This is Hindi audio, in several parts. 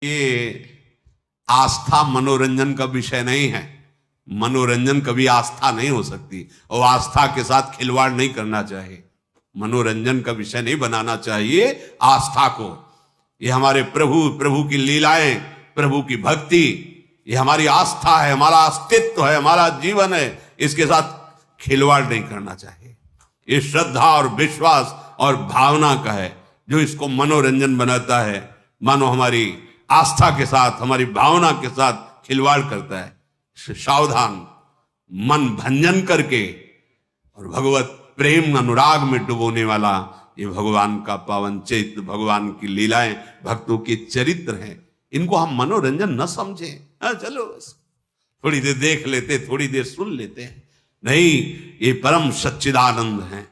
ये आस्था मनोरंजन का विषय नहीं है। मनोरंजन कभी आस्था नहीं हो सकती और आस्था के साथ खिलवाड़ नहीं करना चाहिए। मनोरंजन का विषय नहीं बनाना चाहिए आस्था को। ये हमारे प्रभु की लीलाएं, प्रभु की भक्ति, ये हमारी आस्था है, हमारा अस्तित्व है, हमारा जीवन है। इसके साथ खिलवाड़ नहीं करना चाहिए। ये श्रद्धा और विश्वास और भावना का है जो इसको मनोरंजन बनाता है। मानो हमारी आस्था के साथ, हमारी भावना के साथ खिलवाड़ करता है। सावधान, मन भंजन करके और भगवत प्रेम अनुराग में डुबोने वाला ये भगवान का पावन चैत्र, भगवान की लीलाएं, भक्तों के चरित्र हैं। इनको हम मनोरंजन न समझें। चलो बस थोड़ी देर देख लेते, थोड़ी देर सुन लेते हैं। नहीं, ये परम सच्चिदानंद है।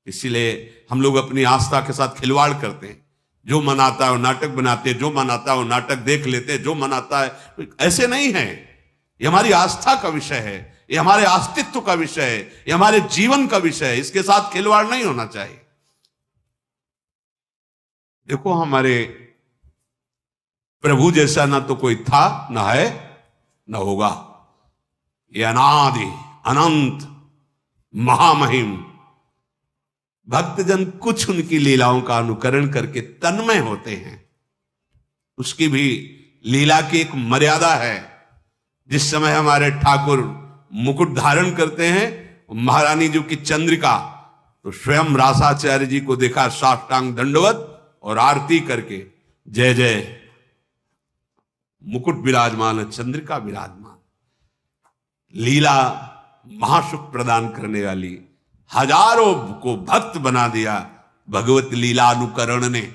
इसीलिए हम लोग अपनी आस्था के साथ खिलवाड़ करते हैं। जो मन आता है वो नाटक बनाते हैं, जो मन आता है वो नाटक देख लेते हैं, जो मन आता है। ऐसे नहीं है। ये हमारी आस्था का विषय है, ये हमारे अस्तित्व का विषय है, ये हमारे जीवन का विषय है। इसके साथ खिलवाड़ नहीं होना चाहिए। देखो, हमारे प्रभु जैसा ना तो कोई था, ना है, ना होगा। ये अनादि अनंत महामहिम भक्तजन कुछ उनकी लीलाओं का अनुकरण करके तन्मय होते हैं। उसकी भी लीला की एक मर्यादा है। जिस समय हमारे ठाकुर मुकुट धारण करते हैं, महारानी जी की चंद्रिका, तो स्वयं रासाचार्य जी को देखा साष्टांग दंडवत और आरती करके जय जय, मुकुट विराजमान, चंद्रिका विराजमान। लीला महासुख प्रदान करने वाली, हजारों को भक्त बना दिया भगवत लीला अनुकरण ने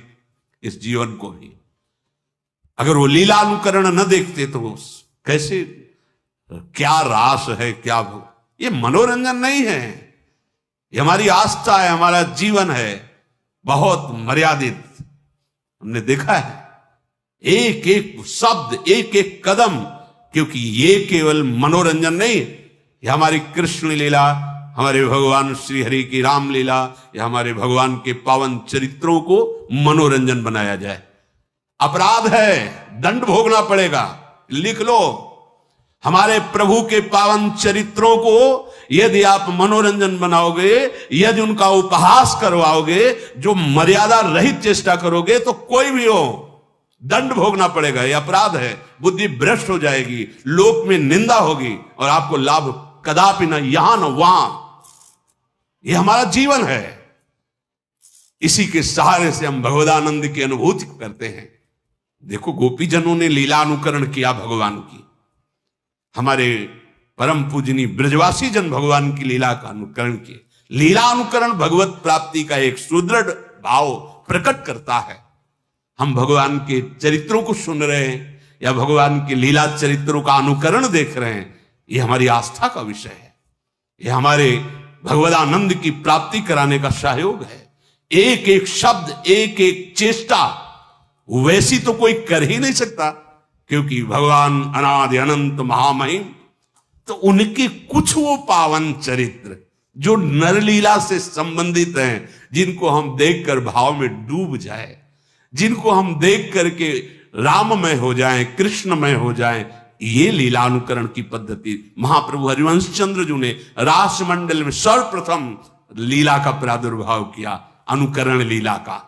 इस जीवन को ही। अगर वो लीला अनुकरण न देखते तो कैसे, क्या रास है, क्या ये मनोरंजन नहीं है। ये हमारी आस्था है, हमारा जीवन है, बहुत मर्यादित। हमने देखा है एक एक शब्द, एक एक कदम, क्योंकि ये केवल मनोरंजन नहीं, ये हमारी कृष्ण लीला, हमारे भगवान श्री हरि की रामलीला, या हमारे भगवान के पावन चरित्रों को मनोरंजन बनाया जाए। अपराध है, दंड भोगना पड़ेगा। लिख लो, हमारे प्रभु के पावन चरित्रों को यदि आप मनोरंजन बनाओगे, यदि उनका उपहास करवाओगे, जो मर्यादा रहित चेष्टा करोगे, तो कोई भी हो दंड भोगना पड़ेगा। यह अपराध है। बुद्धि भ्रष्ट हो जाएगी, लोक में निंदा होगी और आपको लाभ कदापि न यहां न वहां। यह हमारा जीवन है। इसी के सहारे से हम भगवदानंद की अनुभूति करते हैं। देखो, गोपीजनों ने लीला अनुकरण किया भगवान की। हमारे परम पूजनी ब्रजवासी जन भगवान की लीला का अनुकरण किए। लीला अनुकरण भगवत प्राप्ति का एक सुदृढ़ भाव प्रकट करता है। हम भगवान के चरित्रों को सुन रहे हैं या भगवान के लीला चरित्रों का अनुकरण देख रहे हैं, यह हमारी आस्था का विषय है। यह हमारे भगवदानंद की प्राप्ति कराने का सहयोग है। एक एक शब्द, एक एक चेष्टा वैसी तो कोई कर ही नहीं सकता, क्योंकि भगवान अनादि अनंत महामहिम। तो उनके कुछ वो पावन चरित्र जो नरलीला से संबंधित हैं, जिनको हम देखकर भाव में डूब जाए, जिनको हम देख करके राममय हो जाएं, कृष्णमय हो जाएं, ये लीला अनुकरण की पद्धति महाप्रभु हरिवंश चंद्र जी ने रास मंडल में सर्वप्रथम लीला का प्रादुर्भाव किया, अनुकरण लीला का।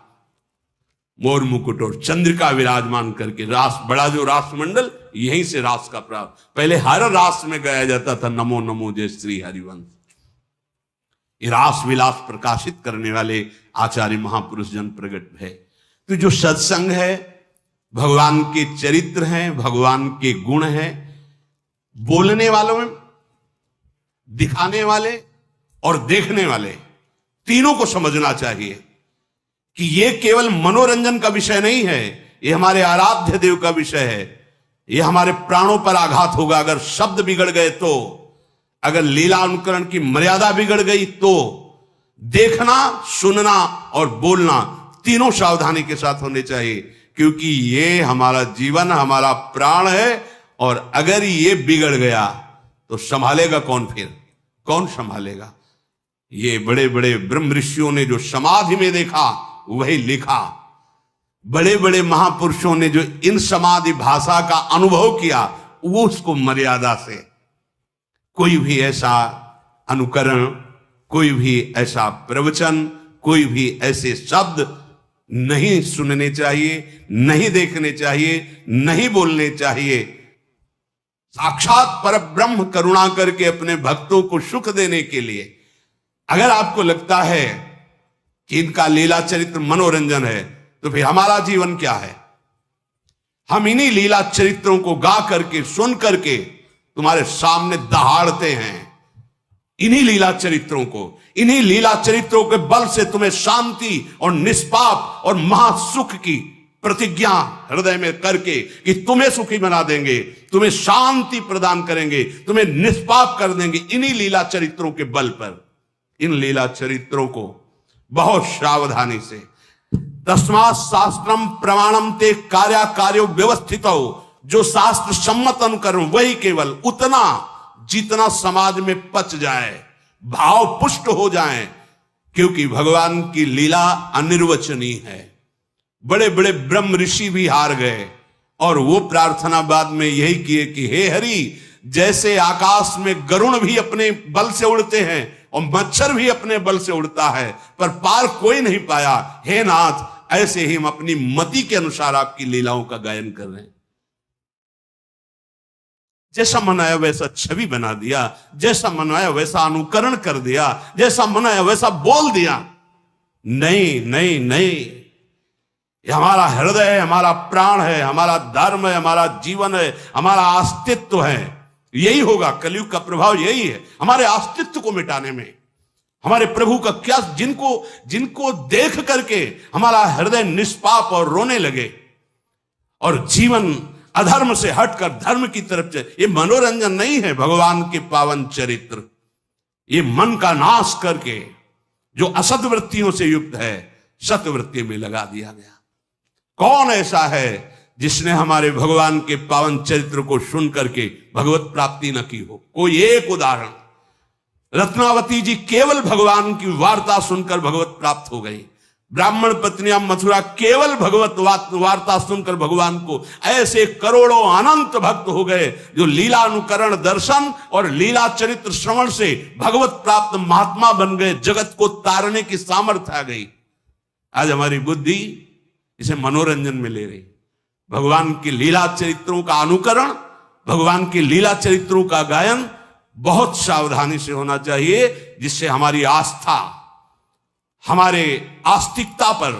मोर मुकुट और चंद्रिका विराजमान करके रास, बड़ा जो रास मंडल, यहीं से रास का प्रारंभ। पहले हर रास में गाया जाता था नमो नमो जय श्री हरिवंश। ये रास विलास प्रकाशित करने वाले आचार्य महापुरुष जन प्रकट है। तो जो सत्संग है, भगवान के चरित्र हैं, भगवान के गुण हैं, बोलने वालों में, दिखाने वाले और देखने वाले, तीनों को समझना चाहिए कि ये केवल मनोरंजन का विषय नहीं है, ये हमारे आराध्य देव का विषय है। ये हमारे प्राणों पर आघात होगा अगर शब्द बिगड़ गए तो, अगर लीला अनुकरण की मर्यादा बिगड़ गई तो। देखना, सुनना और बोलना तीनों सावधानी के साथ होने चाहिए, क्योंकि ये हमारा जीवन, हमारा प्राण है। और अगर ये बिगड़ गया तो संभालेगा कौन? फिर कौन संभालेगा? ये बड़े बड़े ब्रह्म ऋषियों ने जो समाधि में देखा वही लिखा। बड़े बड़े महापुरुषों ने जो इन समाधि भाषा का अनुभव किया, वो उसको मर्यादा से, कोई भी ऐसा अनुकरण, कोई भी ऐसा प्रवचन, कोई भी ऐसे शब्द नहीं सुनने चाहिए, नहीं देखने चाहिए, नहीं बोलने चाहिए। साक्षात परब्रह्म करुणा करके अपने भक्तों को सुख देने के लिए, अगर आपको लगता है कि इनका लीला चरित्र मनोरंजन है, तो फिर हमारा जीवन क्या है? हम इन्हीं लीला चरित्रों को गा करके, सुन करके तुम्हारे सामने दहाड़ते हैं। इन्हीं लीला चरित्रों को, इन्हीं लीला चरित्रों के बल से तुम्हें शांति और निष्पाप और महासुख की प्रतिज्ञा हृदय में करके कि तुम्हें सुखी बना देंगे, तुम्हें शांति प्रदान करेंगे, तुम्हें निष्पाप कर देंगे, इन्हीं लीला चरित्रों के बल पर। इन लीला चरित्रों को बहुत सावधानी से, तस्मात् शास्त्रम प्रमाणम ते कार्या कार्यो व्यवस्थित हो, जो शास्त्र सम्मत अनुकरण वही केवल उतना जितना समाज में पच जाए, भाव पुष्ट हो जाए, क्योंकि भगवान की लीला अनिर्वचनीय है। बड़े बड़े ब्रह्म ऋषि भी हार गए और वो प्रार्थना बाद में यही किए कि हे हरि, जैसे आकाश में गरुण भी अपने बल से उड़ते हैं और मच्छर भी अपने बल से उड़ता है, पर पार कोई नहीं पाया, हे नाथ, ऐसे ही हम अपनी मति के अनुसार आपकी लीलाओं का गायन कर रहे हैं। जैसा मनाया वैसा छवि बना दिया, जैसा मनाया वैसा अनुकरण कर दिया, जैसा मनाया वैसा बोल दिया। नहीं नहीं नहीं, ये हमारा हृदय है, हमारा प्राण है, हमारा धर्म है, हमारा जीवन है, हमारा अस्तित्व है। यही होगा, कलयुग का प्रभाव यही है, हमारे अस्तित्व को मिटाने में। हमारे प्रभु का क्या, जिनको देख करके हमारा हृदय निष्पाप और रोने लगे और जीवन अधर्म से हटकर धर्म की तरफ चले। ये मनोरंजन नहीं है, भगवान के पावन चरित्र। ये मन का नाश करके जो असत वृत्तियों से युक्त है, सतवृत्ति में लगा दिया गया। कौन ऐसा है जिसने हमारे भगवान के पावन चरित्र को सुन करके भगवत प्राप्ति न की हो? कोई एक उदाहरण, रत्नावती जी केवल भगवान की वार्ता सुनकर भगवत प्राप्त हो गई। ब्राह्मण पत्नियां मथुरा केवल भगवत वार्ता सुनकर भगवान को, ऐसे करोड़ों अनंत भक्त हो गए जो लीला अनुकरण दर्शन और लीला चरित्र श्रवण से भगवत प्राप्त महात्मा बन गए। जगत को तारने की सामर्थ्य आ गई। आज हमारी बुद्धि इसे मनोरंजन में ले रही। भगवान की लीला चरित्रों का अनुकरण, भगवान की लीला चरित्रों का गायन बहुत सावधानी से होना चाहिए, जिससे हमारी आस्था, हमारे आस्तिकता पर,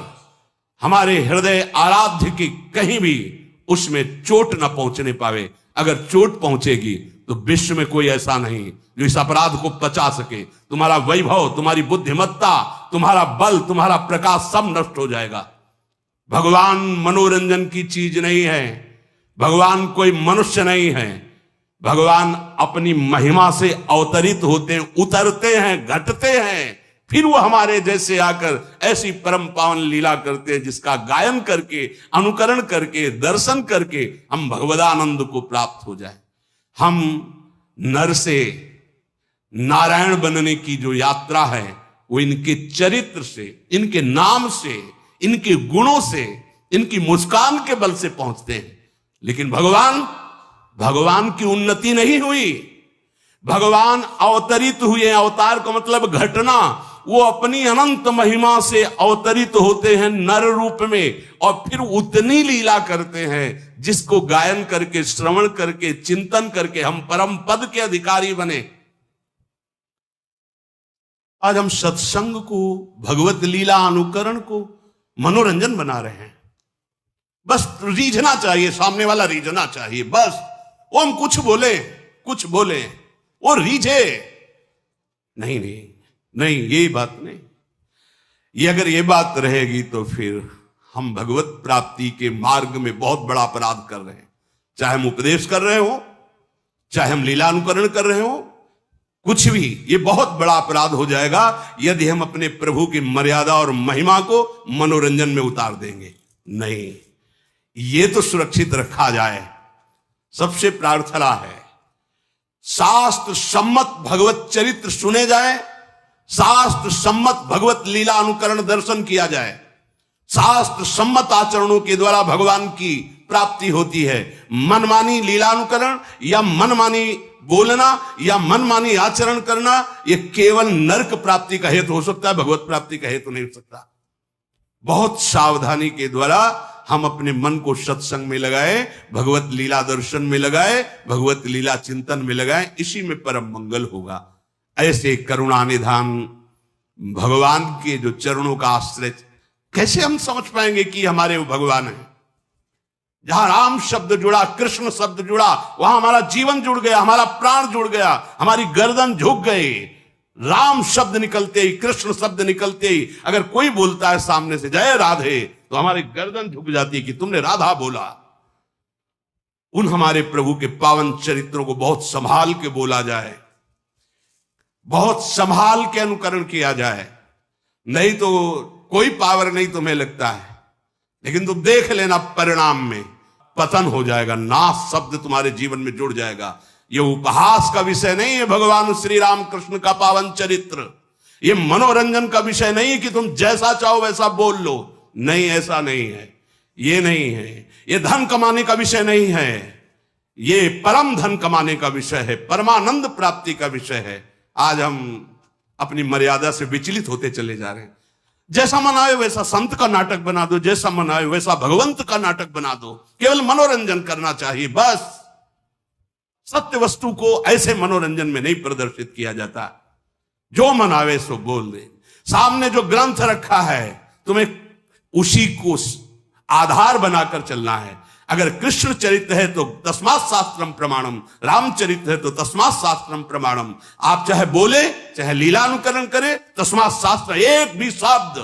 हमारे हृदय आराध्य की कहीं भी उसमें चोट न पहुंचने पावे। अगर चोट पहुंचेगी तो विश्व में कोई ऐसा नहीं जो इस अपराध को पचा सके। तुम्हारा वैभव, तुम्हारी बुद्धिमत्ता, तुम्हारा बल, तुम्हारा प्रकाश सब नष्ट हो जाएगा। भगवान मनोरंजन की चीज नहीं है, भगवान कोई मनुष्य नहीं है। भगवान अपनी महिमा से अवतरित होते हैं, उतरते हैं, घटते हैं, फिर वो हमारे जैसे आकर ऐसी परम पावन लीला करते हैं जिसका गायन करके, अनुकरण करके, दर्शन करके हम भगवदानंद को प्राप्त हो जाए। हम नर से नारायण बनने की जो यात्रा है वो इनके चरित्र से, इनके नाम से, इनके गुणों से, इनकी मुस्कान के बल से पहुंचते हैं। लेकिन भगवान की उन्नति नहीं हुई। भगवान अवतरित हुए, अवतार का मतलब घटना। वो अपनी अनंत महिमा से अवतरित होते हैं नर रूप में और फिर उतनी लीला करते हैं जिसको गायन करके, श्रवण करके, चिंतन करके हम परम पद के अधिकारी बने। आज हम सत्संग को, भगवत लीला अनुकरण को मनोरंजन बना रहे हैं। बस रीझना चाहिए, सामने वाला रीझना चाहिए, बस वो हम कुछ बोले वो रीझे। नहीं नहीं नहीं, ये बात नहीं। ये अगर ये बात रहेगी तो फिर हम भगवत प्राप्ति के मार्ग में बहुत बड़ा अपराध कर रहे हैं। चाहे हम उपदेश कर रहे हो, चाहे हम लीला अनुकरण कर रहे हो, कुछ भी, ये बहुत बड़ा अपराध हो जाएगा यदि हम अपने प्रभु की मर्यादा और महिमा को मनोरंजन में उतार देंगे। नहीं, ये तो सुरक्षित रखा जाए। सबसे प्रार्थना है शास्त्र सम्मत भगवत चरित्र सुने जाए, शास्त्र सम्मत भगवत लीला अनुकरण दर्शन किया जाए। शास्त्र सम्मत आचरणों के द्वारा भगवान की प्राप्ति होती है। मनमानी लीलानुकरण या मनमानी बोलना या मनमानी आचरण करना यह केवल नरक प्राप्ति का हेतु हो सकता है, भगवत प्राप्ति का हेतु नहीं हो सकता। बहुत सावधानी के द्वारा हम अपने मन को सत्संग में लगाए, भगवत लीला दर्शन में लगाए, भगवत लीला चिंतन में लगाए, इसी में परम मंगल होगा। ऐसे करुणा निधान भगवान के जो चरणों का आश्रय, कैसे हम समझ पाएंगे कि हमारे वो भगवान हैं? जहां राम शब्द जुड़ा, कृष्ण शब्द जुड़ा, वहां हमारा जीवन जुड़ गया, हमारा प्राण जुड़ गया, हमारी गर्दन झुक गई। राम शब्द निकलते ही, कृष्ण शब्द निकलते ही अगर कोई बोलता है सामने से जय राधे, तो हमारी गर्दन झुक जाती है कि तुमने राधा बोला। उन हमारे प्रभु के पावन चरित्रों को बहुत संभाल के बोला जाए, बहुत संभाल के अनुकरण किया जाए, नहीं तो कोई पावर नहीं तुम्हें लगता है, लेकिन तुम देख लेना परिणाम में पतन हो जाएगा, नाश शब्द तुम्हारे जीवन में जुड़ जाएगा। यह उपहास का विषय नहीं है भगवान श्री राम कृष्ण का पावन चरित्र, यह मनोरंजन का विषय नहीं है कि तुम जैसा चाहो वैसा बोल लो, नहीं, ऐसा नहीं है, ये नहीं है। यह धन कमाने का विषय नहीं है, ये परम धन कमाने का विषय है, परमानंद प्राप्ति का विषय है। आज हम अपनी मर्यादा से विचलित होते चले जा रहे हैं। जैसा मन आए वैसा संत का नाटक बना दो, जैसा मन आए वैसा भगवंत का नाटक बना दो, केवल मनोरंजन करना चाहिए बस। सत्य वस्तु को ऐसे मनोरंजन में नहीं प्रदर्शित किया जाता। जो मन आवे सो बोल दे। सामने जो ग्रंथ रखा है तुम्हें उसी को आधार बनाकर चलना है। अगर कृष्ण चरित्र है तो तस्मात् शास्त्रम प्रमाणम, रामचरित्र है तो तस्मात् शास्त्रम प्रमाणम। आप चाहे बोले चाहे लीलानुकरण करे, तस्मात् शास्त्र, एक भी शब्द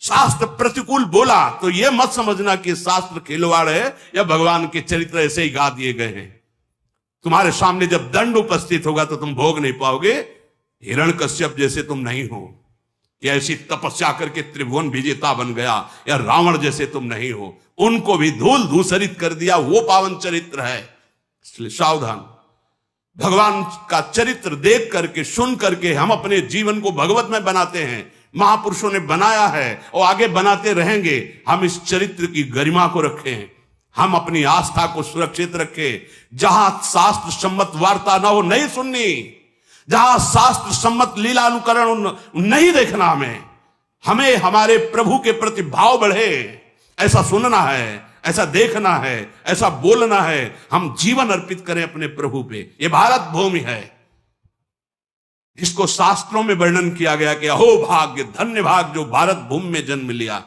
शास्त्र प्रतिकूल बोला तो यह मत समझना कि शास्त्र खिलवाड़ है या भगवान के चरित्र ऐसे ही गा दिए गए हैं। तुम्हारे सामने जब दंड उपस्थित होगा तो तुम भोग नहीं पाओगे। हिरण्यकश्यप जैसे तुम नहीं हो कि ऐसी तपस्या करके त्रिभुवन विजेता बन गया, या रावण जैसे तुम नहीं हो, उनको भी धूल धूसरित कर दिया, वो पावन चरित्र है। इसलिए सावधान। भगवान का चरित्र देख करके सुन करके हम अपने जीवन को भगवत में बनाते हैं। महापुरुषों ने बनाया है और आगे बनाते रहेंगे। हम इस चरित्र की गरिमा को रखें, हम अपनी आस्था को सुरक्षित रखें। जहां शास्त्र सम्मत वार्ता ना हो नहीं सुननी, जहां शास्त्र सम्मत लीला अनुकरण नहीं देखना, हमें हमारे प्रभु के प्रति भाव बढ़े, ऐसा सुनना है, ऐसा देखना है, ऐसा बोलना है। हम जीवन अर्पित करें अपने प्रभु पे। ये भारत भूमि है जिसको शास्त्रों में वर्णन किया गया कि अहो भाग्य, धन्य भाग जो भारत भूमि में जन्म लिया।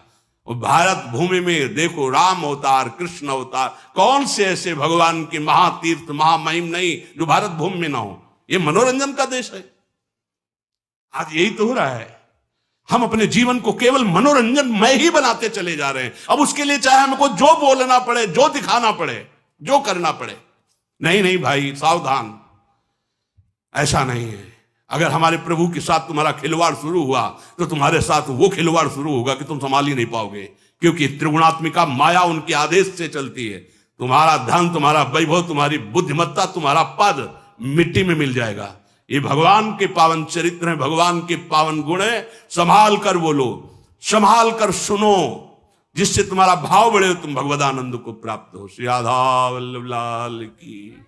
और भारत भूमि में देखो राम अवतार, कृष्ण अवतार, कौन से ऐसे भगवान के महातीर्थ महामहिम नहीं जो भारत भूमि में ना हो। ये मनोरंजन का देश है। आज यही तो हो रहा है। हम अपने जीवन को केवल मनोरंजन में ही बनाते चले जा रहे हैं। अब उसके लिए चाहे हमको जो बोलना पड़े, जो दिखाना पड़े, जो करना पड़े, नहीं नहीं भाई सावधान, ऐसा नहीं है। अगर हमारे प्रभु के साथ तुम्हारा खिलवाड़ शुरू हुआ तो तुम्हारे साथ वो खिलवाड़ शुरू होगा कि तुम संभाल ही नहीं पाओगे, क्योंकि त्रिगुणात्मिका माया उनके आदेश से चलती है। तुम्हारा धन, तुम्हारा वैभव, तुम्हारी बुद्धिमत्ता, तुम्हारा पद मिट्टी में मिल जाएगा। ये भगवान के पावन चरित्र हैं, भगवान के पावन गुण है। संभाल कर बोलो, संभाल कर सुनो, जिससे तुम्हारा भाव बढ़े, तुम भगवदानंद को प्राप्त हो। श्री राधा वल्लभ लाल की।